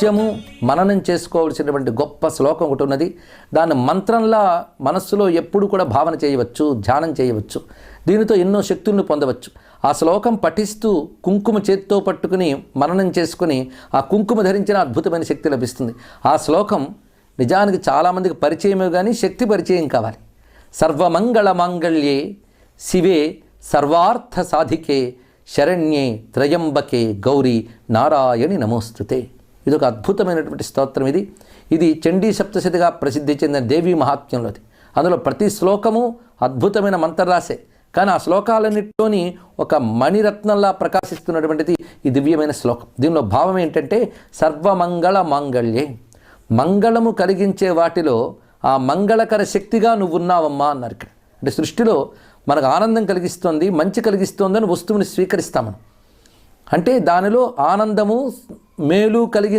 నిత్యము మననం చేసుకోవాల్సినటువంటి గొప్ప శ్లోకం ఒకటి ఉన్నది. దాన్ని మంత్రంలా మనస్సులో ఎప్పుడు కూడా భావన చేయవచ్చు, ధ్యానం చేయవచ్చు. దీనితో ఎన్నో శక్తులను పొందవచ్చు. ఆ శ్లోకం పఠిస్తూ కుంకుమ చేత్తో పట్టుకుని మననం చేసుకుని ఆ కుంకుమ ధరించిన అద్భుతమైన శక్తి లభిస్తుంది. ఆ శ్లోకం నిజానికి చాలామందికి పరిచయమే కానీ శక్తి పరిచయం కావాలి. సర్వమంగళ మాంగళ్యే శివే సర్వార్థ సాధికే శరణ్యే త్రయంబకే గౌరీ నారాయణి నమోస్తుతే. ఇది ఒక అద్భుతమైనటువంటి స్తోత్రం. ఇది చండీ సప్తశతిగా ప్రసిద్ధి చెందిన దేవీ మహాత్మ్యంలోది. అందులో ప్రతి శ్లోకము అద్భుతమైన మంత్రరాశే, కానీ ఆ శ్లోకాలన్నింటిలోని ఒక మణిరత్నంలా ప్రకాశిస్తున్నటువంటిది ఈ దివ్యమైన శ్లోకం. దీనిలో భావం ఏంటంటే సర్వమంగళ మాంగళ్యే, మంగళము కలిగించే వాటిలో ఆ మంగళకర శక్తిగా నువ్వు ఉన్నావమ్మా అన్నారు. ఇక్కడ అంటే సృష్టిలో మనకు ఆనందం కలిగిస్తోంది, మంచి కలిగిస్తోందని వస్తువుని స్వీకరిస్తాం మనం. అంటే దానిలో ఆనందము మేలు కలిగి